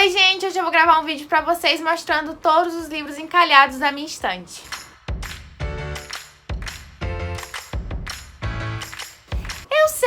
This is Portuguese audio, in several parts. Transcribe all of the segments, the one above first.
Oi gente, hoje eu vou gravar um vídeo pra vocês mostrando todos os livros encalhados da minha estante.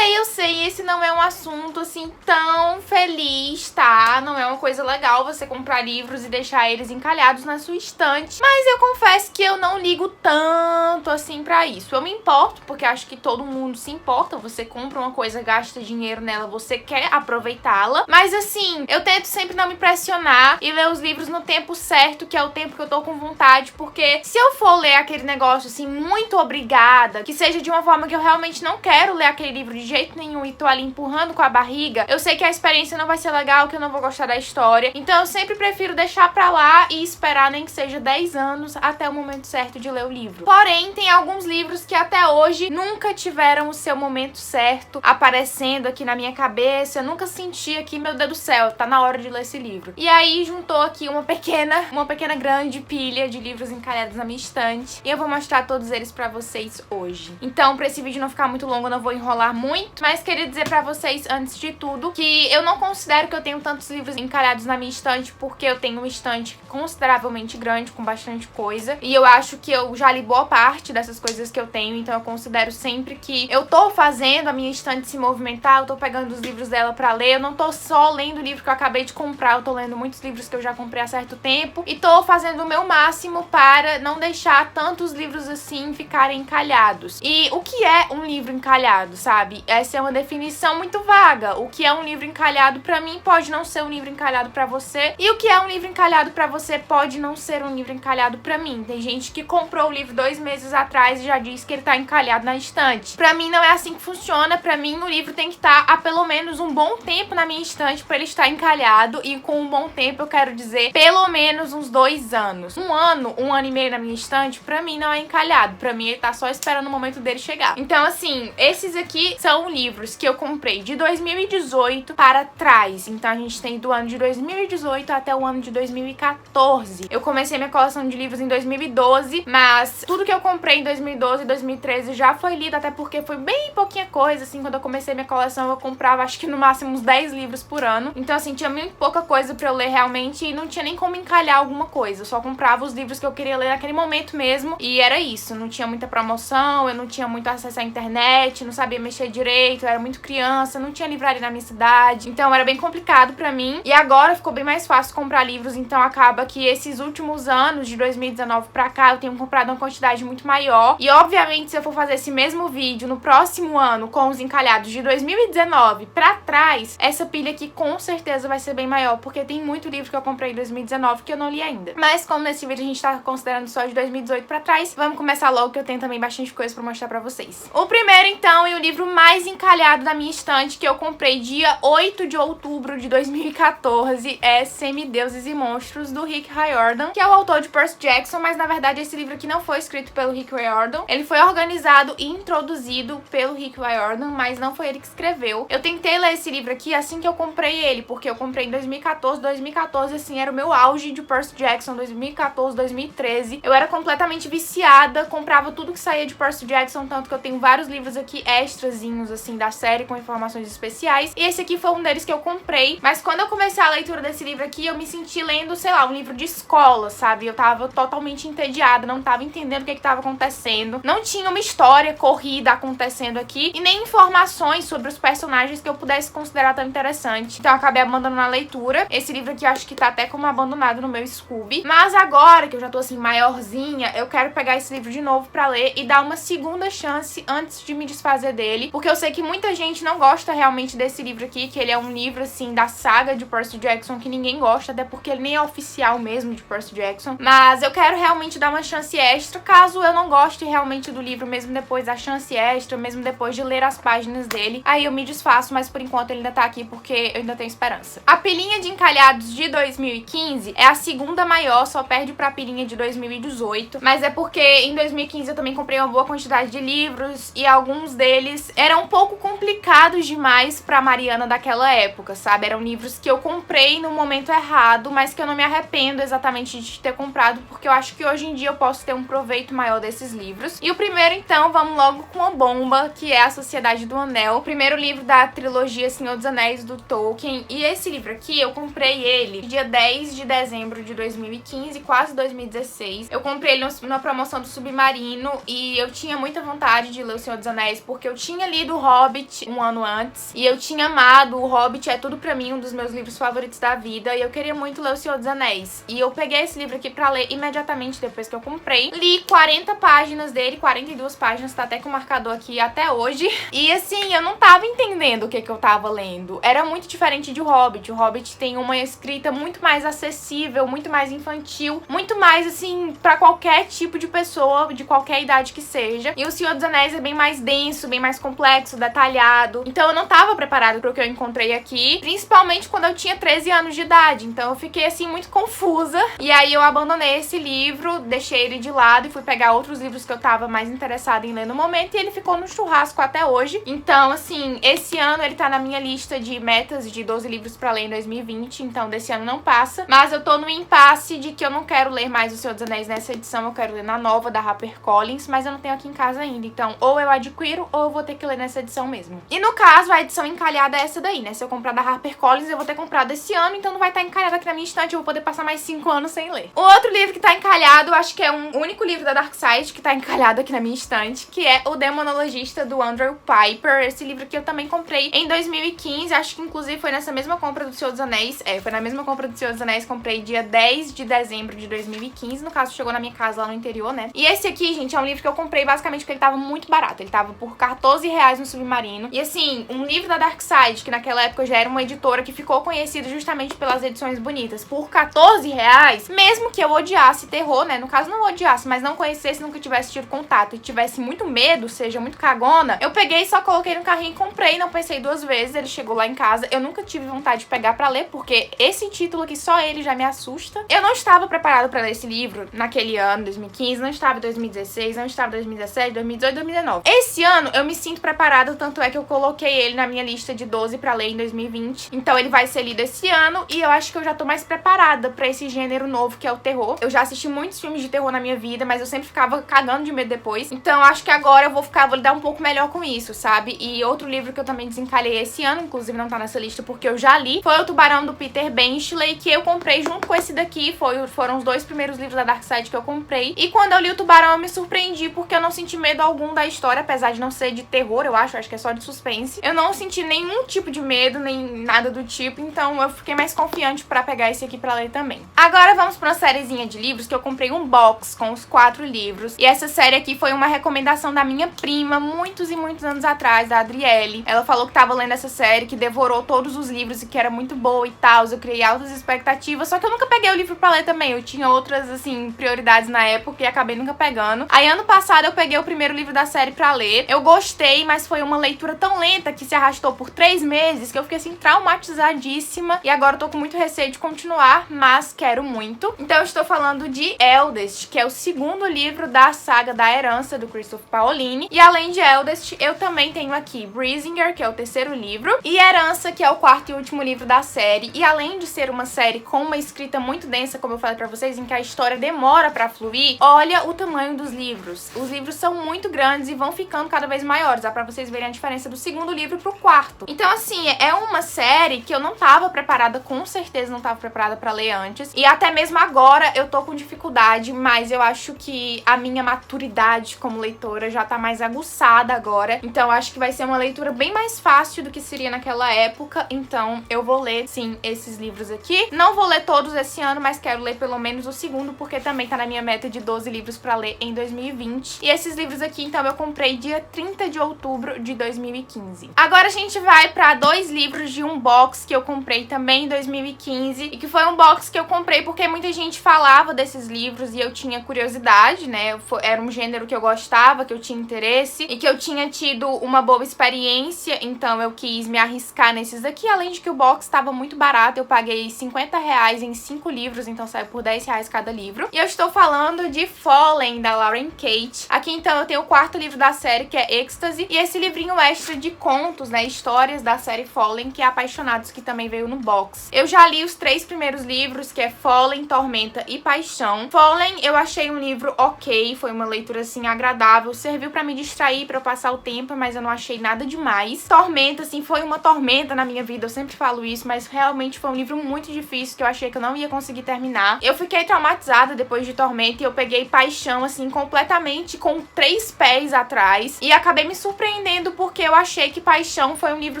Eu sei, esse não é um assunto assim tão feliz, tá? Não é uma coisa legal você comprar livros e deixar eles encalhados na sua estante. Mas eu confesso que eu não ligo tanto assim pra isso. Eu me importo, porque acho que todo mundo se importa. Você compra uma coisa, gasta dinheiro nela, você quer aproveitá-la. Mas assim, eu tento sempre não me pressionar e ler os livros no tempo certo, que é o tempo que eu tô com vontade. Porque se eu for ler aquele negócio assim, muito obrigada, que seja de uma forma que eu realmente não quero ler aquele livro de jeito nenhum e tô ali empurrando com a barriga, eu sei que a experiência não vai ser legal, que eu não vou gostar da história. Então eu sempre prefiro deixar pra lá e esperar nem que seja 10 anos até o momento certo de ler o livro. Porém, tem alguns livros que até hoje nunca tiveram o seu momento certo aparecendo aqui na minha cabeça. Eu nunca senti aqui, meu Deus do céu, tá na hora de ler esse livro. E aí juntou aqui uma pequena grande pilha de livros encalhados na minha estante. E eu vou mostrar todos eles pra vocês hoje. Então, pra esse vídeo não ficar muito longo, eu não vou enrolar muito, mas queria dizer pra vocês, antes de tudo, que eu não considero que eu tenho tantos livros encalhados na minha estante, porque eu tenho uma estante consideravelmente grande, com bastante coisa, e eu acho que eu já li boa parte dessas coisas que eu tenho, então eu considero sempre que eu tô fazendo a minha estante se movimentar, eu tô pegando os livros dela pra ler, eu não tô só lendo o livro que eu acabei de comprar, eu tô lendo muitos livros que eu já comprei há certo tempo, e tô fazendo o meu máximo para não deixar tantos livros assim ficarem encalhados. E o que é um livro encalhado, sabe? Essa é uma definição muito vaga. O que é um livro encalhado pra mim pode não ser um livro encalhado pra você, e o que é um livro encalhado pra você pode não ser um livro encalhado pra mim. Tem gente que comprou o livro 2 meses atrás e já diz que ele tá encalhado na estante. Pra mim não é assim que funciona. Pra mim o livro tem que estar há pelo menos um bom tempo na minha estante pra ele estar encalhado, e com um bom tempo eu quero dizer pelo menos uns 2 anos. Um ano e meio na minha estante, pra mim não é encalhado. Pra mim ele tá só esperando o momento dele chegar. Então assim, esses aqui são livros que eu comprei de 2018 para trás. Então a gente tem do ano de 2018 até o ano de 2014. Eu comecei minha coleção de livros em 2012, mas tudo que eu comprei em 2012 e 2013 já foi lido, até porque foi bem pouquinha coisa, assim. Quando eu comecei minha coleção eu comprava acho que no máximo uns 10 livros por ano. Então assim, tinha muito pouca coisa pra eu ler realmente, e não tinha nem como encalhar alguma coisa. Eu só comprava os livros que eu queria ler naquele momento mesmo, e era isso. Não tinha muita promoção, eu não tinha muito acesso à internet, não sabia mexer direito, eu era muito criança, não tinha livraria na minha cidade, então era bem complicado pra mim. E agora ficou bem mais fácil comprar livros, então acaba que esses últimos anos, de 2019 pra cá, eu tenho comprado uma quantidade muito maior. E obviamente, se eu for fazer esse mesmo vídeo no próximo ano com os encalhados de 2019 pra trás, essa pilha aqui com certeza vai ser bem maior, porque tem muito livro que eu comprei em 2019 que eu não li ainda. Mas como nesse vídeo a gente tá considerando só de 2018 pra trás, vamos começar logo, que eu tenho também bastante coisa pra mostrar pra vocês. O primeiro então, e o livro mais encalhado da minha estante, que eu comprei dia 8 de outubro de 2014, é Semideuses e Monstros, do Rick Riordan, que é o autor de Percy Jackson, mas na verdade esse livro aqui não foi escrito pelo Rick Riordan. Ele foi organizado e introduzido pelo Rick Riordan, mas não foi ele que escreveu. Eu tentei ler esse livro aqui assim que eu comprei ele, porque eu comprei em 2014. 2014, assim, era o meu auge de Percy Jackson. 2014, 2013. Eu era completamente viciada, comprava tudo que saía de Percy Jackson, tanto que eu tenho vários livros aqui extrazinhos, assim, da série, com informações especiais. E esse aqui foi um deles que eu comprei. Mas quando eu comecei a leitura desse livro aqui, eu me senti lendo, sei lá, um livro de escola, sabe? Eu tava totalmente entediada, não tava entendendo o que tava acontecendo. Não tinha uma história corrida acontecendo aqui, e nem informações sobre os personagens que eu pudesse considerar tão interessante. Então eu acabei abandonando a leitura. Esse livro aqui eu acho que tá até como abandonado no meu Scooby. Mas agora que eu já tô assim maiorzinha, eu quero pegar esse livro de novo pra ler e dar uma segunda chance antes de me desfazer dele, porque eu sei que muita gente não gosta realmente desse livro aqui, que ele é um livro assim da saga de Percy Jackson que ninguém gosta, até porque ele nem é oficial mesmo de Percy Jackson. Mas eu quero realmente dar uma chance extra, caso eu não goste realmente do livro, mesmo depois da chance extra, mesmo depois de ler as páginas dele, aí eu me desfaço, mas por enquanto ele ainda tá aqui porque eu ainda tenho esperança. A pilhinha de encalhados de 2015 é a segunda maior, só perde pra pilhinha de 2018, mas é porque em 2015 eu também comprei uma boa quantidade de livros, e alguns deles eram um pouco complicados demais pra Mariana daquela época, sabe? Eram livros que eu comprei no momento errado, mas que eu não me arrependo exatamente de ter comprado, porque eu acho que hoje em dia eu posso ter um proveito maior desses livros. E o primeiro, então, vamos logo com a bomba, que é A Sociedade do Anel, o primeiro livro da trilogia Senhor dos Anéis do Tolkien. E esse livro aqui, eu comprei ele dia 10 de dezembro de 2015, quase 2016. Eu comprei ele numa promoção do Submarino e eu tinha muita vontade de ler O Senhor dos Anéis, porque eu tinha lido O Hobbit um ano antes e eu tinha amado. O Hobbit é tudo pra mim, um dos meus livros favoritos da vida, e eu queria muito ler O Senhor dos Anéis. E eu peguei esse livro aqui pra ler imediatamente depois que eu comprei. Li 40 páginas dele, 42 páginas, tá até com o marcador aqui até hoje. E assim, eu não tava entendendo o que eu tava lendo. Era muito diferente de O Hobbit. O Hobbit tem uma escrita muito mais acessível, muito mais infantil, muito mais assim, pra qualquer tipo de pessoa, de qualquer idade que seja. E O Senhor dos Anéis é bem mais denso, bem mais complexo, detalhado. Então eu não tava preparada pro que eu encontrei aqui, principalmente quando eu tinha 13 anos de idade. Então eu fiquei assim muito confusa. E aí eu abandonei esse livro, deixei ele de lado e fui pegar outros livros que eu tava mais interessada em ler no momento, e ele ficou no churrasco até hoje. Então assim, esse ano ele tá na minha lista de metas de 12 livros pra ler em 2020, então desse ano não passa. Mas eu tô no impasse de que eu não quero ler mais O Senhor dos Anéis nessa edição, eu quero ler na nova da HarperCollins, mas eu não tenho aqui em casa ainda. Então ou eu adquiro ou eu vou ter que ler nessa edição mesmo. E no caso, a edição encalhada é essa daí, né? Se eu comprar da HarperCollins, eu vou ter comprado esse ano, então não vai estar encalhado aqui na minha estante, eu vou poder passar mais 5 anos sem ler. O outro livro que tá encalhado, acho que é um único livro da Darkside que tá encalhado aqui na minha estante, que é O Demonologista, do Andrew Piper. Esse livro aqui eu também comprei em 2015, acho que inclusive foi nessa mesma compra do Senhor dos Anéis. Foi na mesma compra do Senhor dos Anéis, comprei dia 10 de dezembro de 2015, no caso chegou na minha casa lá no interior, né? E esse aqui, gente, é um livro que eu comprei basicamente porque ele tava muito barato, ele tava por R$14 no Submarino. E assim, um livro da Darkside, que naquela época já era uma editora que ficou conhecida justamente pelas edições bonitas, por R$14, mesmo que eu odiasse terror, né? No caso não odiasse, mas não conhecesse, nunca tivesse tido contato e tivesse muito medo, seja muito cagona, eu peguei, só coloquei no carrinho e comprei, não pensei duas vezes. Ele chegou lá em casa, eu nunca tive vontade de pegar pra ler, porque esse título aqui, só ele já me assusta. Eu não estava preparada pra ler esse livro naquele ano, 2015, não estava em 2016, não estava em 2017, 2018, 2019. Esse ano eu me sinto preparada, tanto é que eu coloquei ele na minha lista de 12 pra ler em 2020. Então ele vai ser lido esse ano e eu acho que eu já tô mais preparada pra esse gênero novo que é o terror. Eu já assisti muitos filmes de terror na minha vida, mas eu sempre ficava cagando de medo depois. Então eu acho que agora eu vou lidar um pouco melhor com isso, sabe? E outro livro que eu também desencalhei esse ano, inclusive não tá nessa lista porque eu já li, foi O Tubarão, do Peter Benchley, que eu comprei junto com esse daqui. Foram os 2 primeiros livros da Darkside que eu comprei. E quando eu li O Tubarão eu me surpreendi, porque eu não senti medo algum da história, apesar de não ser de terror, eu acho que é só de suspense. Eu não senti nenhum tipo de medo, nem nada do tipo, então eu fiquei mais confiante pra pegar esse aqui pra ler também. Agora vamos pra uma sériezinha de livros que eu comprei um box com os 4 livros. E essa série aqui foi uma recomendação da minha prima, muitos e muitos anos atrás, da Adriele. Ela falou que tava lendo essa série, que devorou todos os livros e que era muito boa e tal. Eu criei altas expectativas, só que eu nunca peguei o livro pra ler também. Eu tinha outras, assim, prioridades na época e acabei nunca pegando. Aí ano passado eu peguei o primeiro livro da série pra ler. Eu gostei, mas foi uma leitura tão lenta que se arrastou por 3 meses que eu fiquei, assim, traumatizadíssima. E agora eu tô com muito receio de continuar, mas quero muito. Então eu estou falando de Eldest, que é o segundo livro da saga da Herança, do Christopher Paolini. E além de Eldest, eu também tenho aqui Brisingar, que é o terceiro livro, e Herança, que é o 4º e último livro da série. E além de ser uma série com uma escrita muito densa, como eu falei pra vocês, em que a história demora pra fluir, olha o tamanho dos livros. Os livros são muito grandes e vão ficando cada vez maiores. Dá pra vocês verem a diferença do segundo livro pro 4º. Então, assim, é uma série que eu não tava preparada, com certeza não tava preparada pra ler antes. E até mesmo agora eu tô com dificuldade, mas eu acho que a minha maturidade como leitora já tá mais aguçada agora. Então, eu acho que vai ser uma leitura bem mais fácil do que seria naquela época. Então, eu vou ler, sim, esses livros aqui. Não vou ler todos esse ano, mas quero ler pelo menos o segundo, porque também tá na minha meta de 12 livros pra ler em 2020. E esses livros aqui, então, eu comprei dia 30 de outubro de 2015. Agora a gente vai pra 2 livros de um box que eu comprei também em 2015. E que foi um box que eu comprei porque muita gente falava desses livros e eu tinha curiosidade, né? Era um gênero que eu gostava, que eu tinha interesse e que eu tinha tido uma boa experiência, então eu quis me arriscar nesses daqui. Além de que o box tava muito barato, eu paguei R$50 em 5 livros, então saiu por R$10 cada livro. E eu estou falando de Fallen, da Lauren Kate. Aqui, então, eu tenho o 4º livro da série, que é Ecstasy. E esse esse livrinho extra de contos, né, histórias da série Fallen, que é Apaixonados, que também veio no box. Eu já li os 3 primeiros livros, que é Fallen, Tormenta e Paixão. Fallen eu achei um livro ok, foi uma leitura assim agradável, serviu pra me distrair, pra eu passar o tempo, mas eu não achei nada demais. Tormenta, assim, foi uma tormenta na minha vida, eu sempre falo isso, mas realmente foi um livro muito difícil, que eu achei que eu não ia conseguir terminar. Eu fiquei traumatizada depois de Tormenta e eu peguei Paixão, assim, completamente com 3 pés atrás, e acabei me surpreendendo porque eu achei que Paixão foi um livro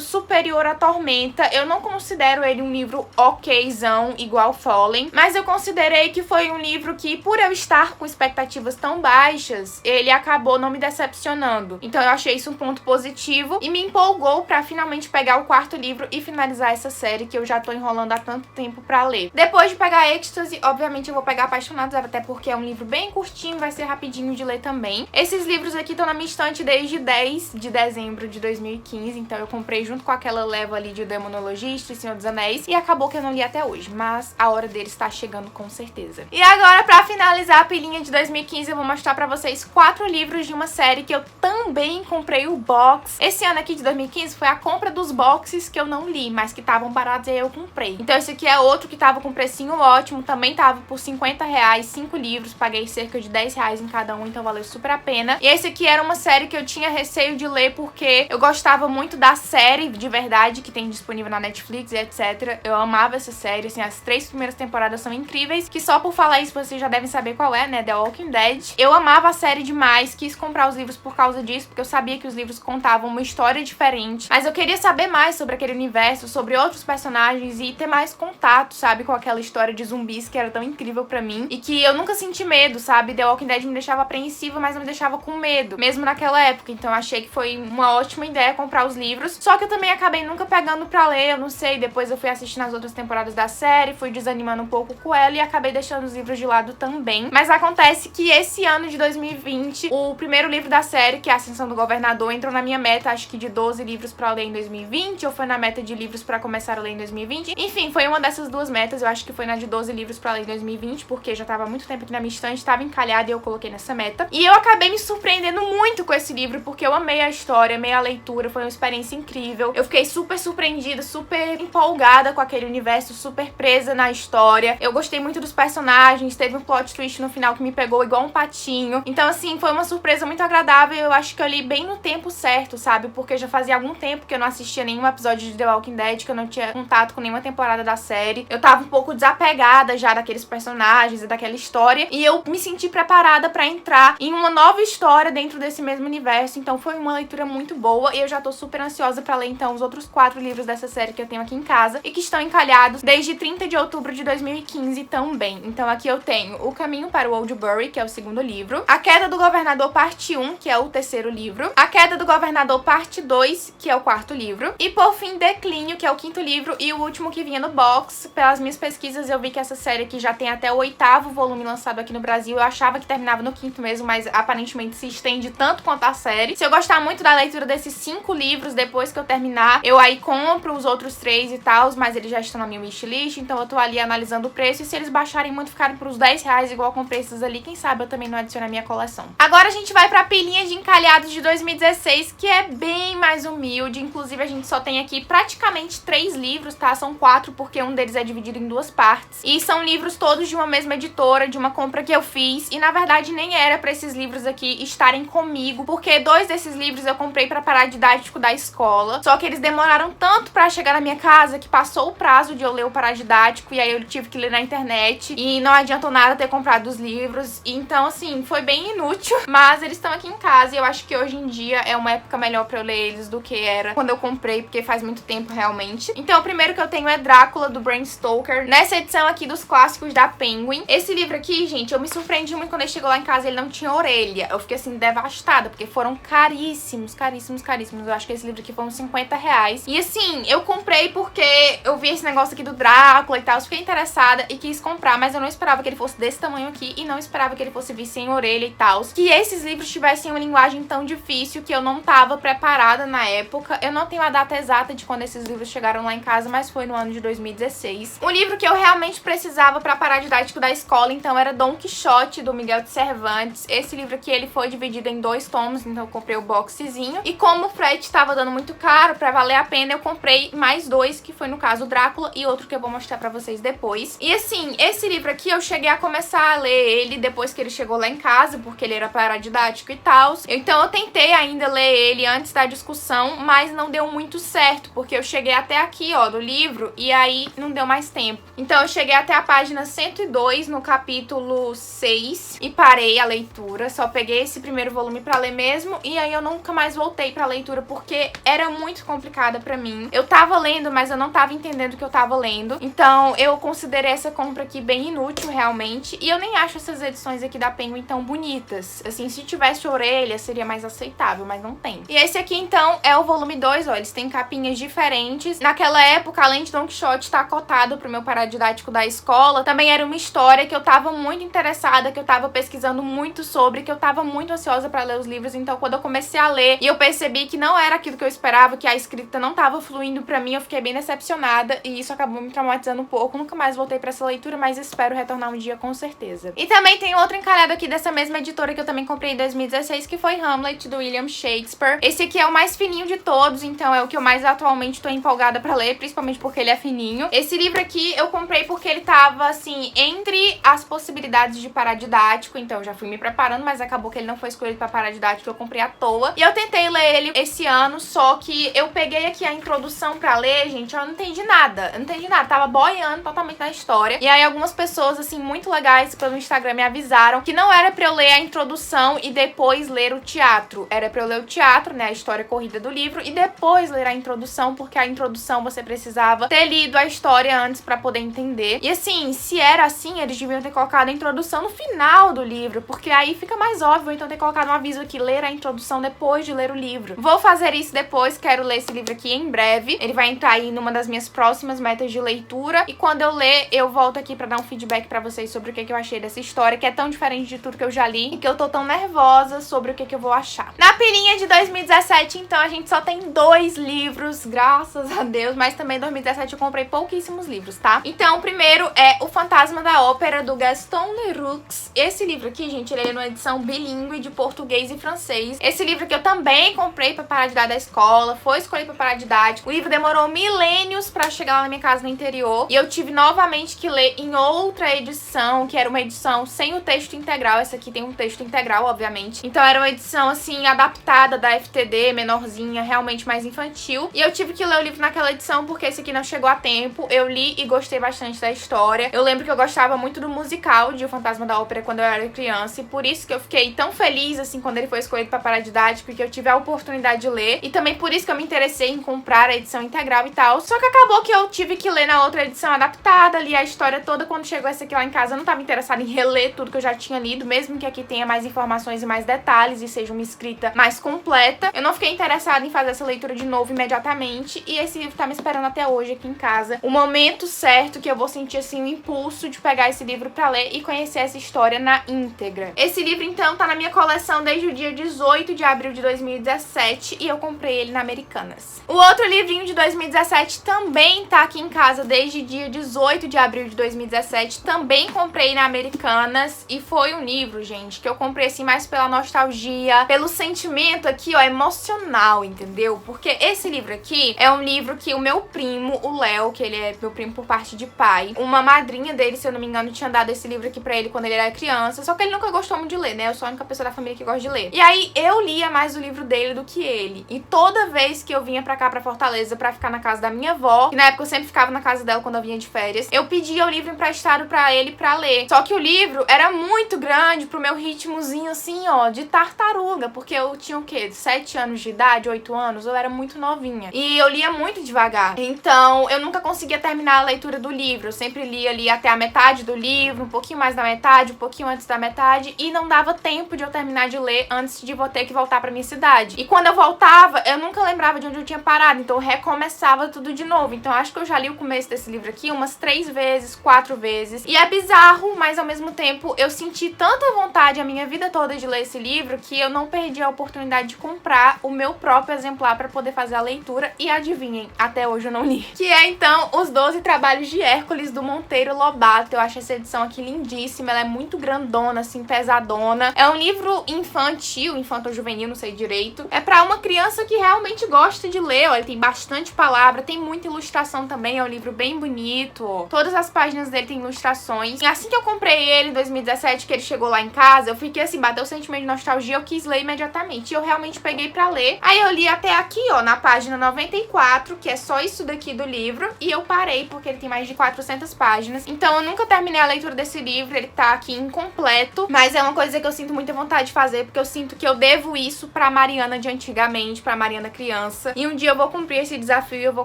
superior à Tormenta. Eu não considero ele um livro okzão igual Fallen, mas eu considerei que foi um livro que, por eu estar com expectativas tão baixas, ele acabou não me decepcionando. Então eu achei isso um ponto positivo e me empolgou pra finalmente pegar o 4º livro e finalizar essa série que eu já tô enrolando há tanto tempo pra ler. Depois de pegar Êxtase, obviamente eu vou pegar Apaixonados, até porque é um livro bem curtinho, vai ser rapidinho de ler também. Esses livros aqui estão na minha estante desde 10 de dezembro de 2015, então eu comprei junto com aquela leva ali de O Demonologista e Senhor dos Anéis, e acabou que eu não li até hoje, mas a hora deles tá chegando com certeza. E agora, pra finalizar a pilhinha de 2015, eu vou mostrar pra vocês 4 livros de uma série que eu também comprei o box. Esse ano aqui de 2015 foi a compra dos boxes que eu não li, mas que estavam baratos e aí eu comprei. Então esse aqui é outro que tava com precinho ótimo, também tava por R$50, 5 livros, paguei cerca de R$10 em cada um, então valeu super a pena. E esse aqui era uma série que eu tinha receio de ler porque eu gostava muito da série de verdade que tem disponível na Netflix e etc. Eu amava essa série, assim, as 3 primeiras temporadas são incríveis, que só por falar isso vocês já devem saber qual é, né, The Walking Dead. Eu amava a série demais, quis comprar os livros por causa disso, porque eu sabia que os livros contavam uma história diferente, mas eu queria saber mais sobre aquele universo, sobre outros personagens e ter mais contato, sabe, com aquela história de zumbis que era tão incrível pra mim e que eu nunca senti medo, sabe? The Walking Dead me deixava apreensiva, mas não me deixava com medo, mesmo naquela época, então eu achei que foi uma ótima ideia comprar os livros, só que eu também acabei nunca pegando pra ler, eu não sei, depois eu fui assistindo as outras temporadas da série, fui desanimando um pouco com ela e acabei deixando os livros de lado também, mas acontece que esse ano de 2020, o primeiro livro da série, que é A Ascensão do Governador, entrou na minha meta, acho que de 12 livros pra ler em 2020, ou foi na meta de livros pra começar a ler em 2020, enfim, foi uma dessas duas metas, eu acho que foi na de 12 livros pra ler em 2020, porque já tava há muito tempo aqui na minha estante, tava encalhada e eu coloquei nessa meta, e eu acabei me surpreendendo muito com esse livro, porque eu amei a história, amei a leitura, foi uma experiência incrível, eu fiquei super surpreendida, super empolgada com aquele universo, super presa na história, eu gostei muito dos personagens, teve um plot twist no final que me pegou igual um patinho, então assim, foi uma surpresa muito agradável, eu acho que eu li bem no tempo certo, sabe, porque já fazia algum tempo que eu não assistia nenhum episódio de The Walking Dead, que eu não tinha contato com nenhuma temporada da série, eu tava um pouco desapegada já daqueles personagens e daquela história, e eu me senti preparada pra entrar em uma nova história dentro desse mesmo universo, então foi uma leitura muito boa, e eu já tô super ansiosa pra ler então os outros 4 livros dessa série que eu tenho aqui em casa, e que estão encalhados desde 30 de outubro de 2015 também. Então aqui eu tenho O Caminho para o Oldbury, que é o 2º livro, A Queda do Governador parte 1, que é o 3º livro, A Queda do Governador parte 2, que é o 4º livro, e por fim Declínio, que é o 5º livro e o último que vinha no box. Pelas minhas pesquisas eu vi que essa série aqui já tem até o 8º volume lançado aqui no Brasil, eu achava que terminava no 5º mesmo, mas aparentemente se estende tanto quanto a série. Se eu gostar muito da leitura desses 5 livros, depois que eu terminar, eu aí compro os outros 3 e tal, mas eles já estão na minha wishlist, então eu tô ali analisando o preço, e se eles baixarem muito, ficarem por uns R$10 igual com preços ali, quem sabe eu também não adiciono a minha coleção. Agora a gente vai pra pilhinha de encalhados de 2016, que é bem mais humilde, inclusive a gente só tem aqui praticamente 3 livros, tá? São 4, porque um deles é dividido em 2 partes, e são livros todos de uma mesma editora, de uma compra que eu fiz, e na verdade nem era pra esses livros aqui estarem comigo, porque 2 desses livros eu comprei pra paradidático da escola, só que eles demoraram tanto pra chegar na minha casa que passou o prazo de eu ler o paradidático, e aí eu tive que ler na internet, e não adiantou nada ter comprado os livros, então assim, foi bem inútil, mas eles estão aqui em casa e eu acho que hoje em dia é uma época melhor pra eu ler eles do que era quando eu comprei, porque faz muito tempo realmente. Então o primeiro que eu tenho é Drácula, do Bram Stoker, nessa edição aqui dos clássicos da Penguin. Esse livro aqui, gente, eu me surpreendi muito quando ele chegou lá em casa, ele não tinha orelha, eu fiquei assim devastada, porque foram caríssimos, caríssimos, caríssimos, eu acho que esse livro aqui foi uns R$50, e assim, eu comprei porque eu vi esse negócio aqui do Drácula e tal, eu fiquei interessada e quis comprar, mas eu não esperava que ele fosse desse tamanho aqui, e não esperava que ele fosse vir sem orelha e tal, que esses livros tivessem uma linguagem tão difícil que eu não tava preparada na época. Eu não tenho a data exata de quando esses livros chegaram lá em casa, mas foi no ano de 2016. Um livro que eu realmente precisava pra paradidático da escola, então, era Dom Quixote, do Miguel de Cervantes. Esse livro aqui, ele foi dividido em 2 tomos, então eu comprei o box fretezinho. E como o frete tava dando muito caro, pra valer a pena, eu comprei mais 2, que foi no caso o Drácula e outro que eu vou mostrar pra vocês depois. E assim, esse livro aqui eu cheguei a começar a ler ele depois que ele chegou lá em casa, porque ele era paradidático e tal. Então eu tentei ainda ler ele antes da discussão, mas não deu muito certo, porque eu cheguei até aqui, ó, do livro, e aí não deu mais tempo. Então eu cheguei até a página 102, no capítulo 6, e parei a leitura. Só peguei esse primeiro volume pra ler mesmo, e aí eu nunca mais voltei pra leitura, porque era muito complicada pra mim. Eu tava lendo, mas eu não tava entendendo o que eu tava lendo. Então eu considerei essa compra aqui bem inútil, realmente. E eu nem acho essas edições aqui da Penguin tão bonitas. Assim, se tivesse orelha, seria mais aceitável, mas não tem. E esse aqui, então, é o volume 2, ó. Eles têm capinhas diferentes. Naquela época, além de Don Quixote estar cotado pro meu paradidático da escola, também era uma história que eu tava muito interessada, que eu tava pesquisando muito sobre, que eu tava muito ansiosa pra ler os livros. Então, quando eu comecei a ler e eu percebi que não era aquilo que eu esperava, que a escrita não tava fluindo pra mim, eu fiquei bem decepcionada e isso acabou me traumatizando um pouco. Nunca mais voltei pra essa leitura, mas espero retornar um dia com certeza. E também tem outro encalhado aqui dessa mesma editora que eu também comprei em 2016, que foi Hamlet, do William Shakespeare. Esse aqui é o mais fininho de todos, então é o que eu mais atualmente tô empolgada pra ler, principalmente porque ele é fininho. Esse livro aqui eu comprei porque ele tava, assim, entre as possibilidades de paradidático, então eu já fui me preparando, mas acabou que ele não foi escolhido pra paradidático, eu comprei à toa. E eu tentei ler ele esse ano, só que eu peguei aqui a introdução pra ler, gente, eu não entendi nada. Eu não entendi nada, tava boiando totalmente na história. E aí algumas pessoas, assim, muito legais pelo Instagram me avisaram que não era pra eu ler a introdução e depois ler o teatro. Era pra eu ler o teatro, né, a história corrida do livro, e depois ler a introdução, porque a introdução você precisava ter lido a história antes pra poder entender. E assim, se era assim, eles deviam ter colocado a introdução no final do livro, porque aí fica mais óbvio, então ter colocado um aviso aqui, ler a introdução depois de ler o livro. Vou fazer isso depois, quero ler esse livro aqui em breve. Ele vai entrar aí numa das minhas próximas metas de leitura, e quando eu ler, eu volto aqui pra dar um feedback pra vocês sobre o que eu achei dessa história, que é tão diferente de tudo que eu já li, e que eu tô tão nervosa sobre o que eu vou achar. Na pilhinha de 2017, então, a gente só tem 2 livros, graças a Deus, mas também em 2017 eu comprei pouquíssimos livros, tá? Então, o primeiro é O Fantasma da Ópera, do Gaston Leroux. Esse livro aqui, gente, ele é numa edição bilíngue de português e francês. Esse livro que eu também comprei pra paradidático da escola, foi escolhido pra paradidático. O livro demorou milênios pra chegar lá na minha casa no interior, e eu tive novamente que ler em outra edição, que era uma edição sem o texto integral. Essa aqui tem um texto integral, obviamente. Então era uma edição, assim, adaptada da FTD, menorzinha, realmente mais infantil. E eu tive que ler o livro naquela edição porque esse aqui não chegou a tempo. Eu li e gostei bastante da história. Eu lembro que eu gostava muito do musical de O Fantasma da Ópera quando eu era criança, e por isso que eu fiquei tão feliz, assim, quando ele foi escolhido pra paradidático, porque eu tive a oportunidade de ler. E também por isso que eu me interessei em comprar a edição integral e tal. Só que acabou que eu tive que ler na outra edição adaptada, li a história toda. Quando chegou essa aqui lá em casa, eu não tava interessada em reler tudo que eu já tinha lido, mesmo que aqui tenha mais informações e mais detalhes e seja uma escrita mais completa. Eu não fiquei interessada em fazer essa leitura de novo imediatamente, e esse livro tá me esperando até hoje aqui em casa. O momento certo que eu vou sentir, assim, o impulso de pegar esse livro pra ler e conhecer essa história na íntegra. Esse livro, então, tá na minha coleção desde o dia 18 de abril de 2017, e eu comprei ele na Americanas. O outro livrinho de 2017 também tá aqui em casa desde dia 18 de abril de 2017, também comprei na Americanas, e foi um livro, gente, que eu comprei, assim, mais pela nostalgia, pelo sentimento aqui, ó, emocional, entendeu? Porque esse livro aqui é um livro que o meu primo, o Léo, que ele é meu primo por parte de pai, uma madrinha dele, se eu não me engano, tinha dado esse livro aqui pra ele quando ele era criança, só que ele nunca gostou muito de ler, né? Eu sou a única pessoa da família que gosta de ler. E aí, eu lia mais o livro dele do que ele. E toda vez que eu vinha pra cá, pra Fortaleza, pra ficar na casa da minha avó, que na época eu sempre ficava na casa dela quando eu vinha de férias, eu pedia o livro emprestado pra ele pra ler. Só que o livro era muito grande pro meu ritmozinho, assim, ó, de tartaruga, porque eu tinha o quê? 7 anos de idade, 8 anos, eu era muito novinha. E eu lia muito devagar. Então, eu nunca conseguia terminar a leitura do livro. Eu sempre lia ali até a metade do livro, um pouquinho mais da metade, um pouquinho antes da metade, e não dava tempo de eu terminar de ler antes de eu ter que voltar pra minha cidade. E quando eu voltava, eu nunca lembrava de onde eu tinha parado, então eu recomeçava tudo de novo. Então, eu acho que eu já li o começo desse livro aqui umas 3 vezes, 4 vezes. E é bizarro, mas ao mesmo tempo eu senti tanta vontade a minha vida toda de ler esse livro que eu não perdi a oportunidade de comprar o meu próprio exemplar pra poder fazer a leitura. E adivinhem, até hoje eu não li. Que é, então, Os 12 Trabalhos de Hércules, do Monteiro Lobato. Eu acho essa edição aqui lindíssima, ela é muito grandona, assim, pesadona. É um livro infantil, infanto-juvenil, não sei sei direito. É pra uma criança que realmente gosta de ler, ó, ele tem bastante palavra, tem muita ilustração também, é um livro bem bonito. Todas as páginas dele tem ilustrações. E assim que eu comprei ele em 2017, que ele chegou lá em casa, eu fiquei assim, bateu o sentimento de nostalgia, eu quis ler imediatamente. E eu realmente peguei pra ler. Aí eu li até aqui, ó, na página 94, que é só isso daqui do livro, e eu parei porque ele tem mais de 400 páginas. Então eu nunca terminei a leitura desse livro, ele tá aqui incompleto, mas é uma coisa que eu sinto muita vontade de fazer, porque eu sinto que eu devo isso pra Mariana de antigamente, pra Mariana criança. E um dia eu vou cumprir esse desafio e eu vou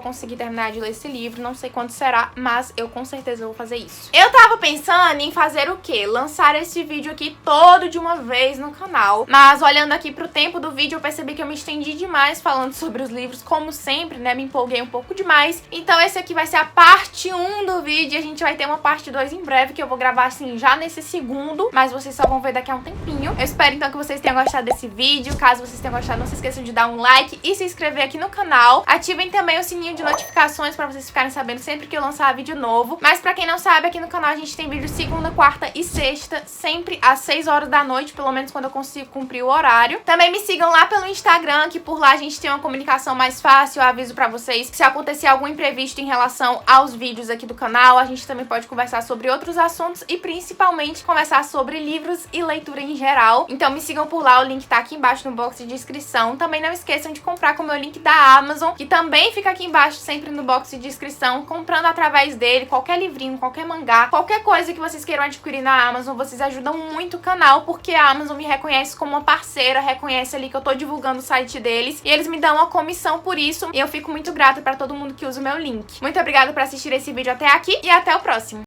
conseguir terminar de ler esse livro, não sei quando será, mas eu com certeza vou fazer isso. Eu tava pensando em fazer o quê? Lançar esse vídeo aqui todo de uma vez no canal, mas olhando aqui pro tempo do vídeo eu percebi que eu me estendi demais falando sobre os livros, como sempre, né, me empolguei um pouco demais. Então esse aqui vai ser a parte 1 do vídeo, a gente vai ter uma parte 2 em breve, que eu vou gravar assim já nesse segundo, mas vocês só vão ver daqui a um tempinho. Eu espero então que vocês tenham gostado desse vídeo. Caso vocês tenham gostado, não se esqueçam de dar um like e se inscrever aqui no canal. Ativem também o sininho de notificações pra vocês ficarem sabendo sempre que eu lançar vídeo novo. Mas pra quem não sabe, aqui no canal a gente tem vídeo segunda, quarta e sexta, sempre às 6 horas da noite, pelo menos quando eu consigo cumprir o horário. Também me sigam lá pelo Instagram, que por lá a gente tem uma comunicação mais fácil. Eu aviso pra vocês que se acontecer algum imprevisto em relação aos vídeos aqui do canal, a gente também pode conversar sobre outros assuntos e principalmente conversar sobre livros e leitura em geral. Então me sigam por lá, o link tá aqui embaixo no box de descrição. Também não esqueçam de comprar com o meu link da Amazon, que também fica aqui embaixo, sempre no box de descrição. Comprando através dele, qualquer livrinho, qualquer mangá, qualquer coisa que vocês queiram adquirir na Amazon, vocês ajudam muito o canal, porque a Amazon me reconhece como uma parceira, reconhece ali que eu tô divulgando o site deles, e eles me dão uma comissão por isso, e eu fico muito grata pra todo mundo que usa o meu link. Muito obrigada por assistir esse vídeo até aqui, e até o próximo!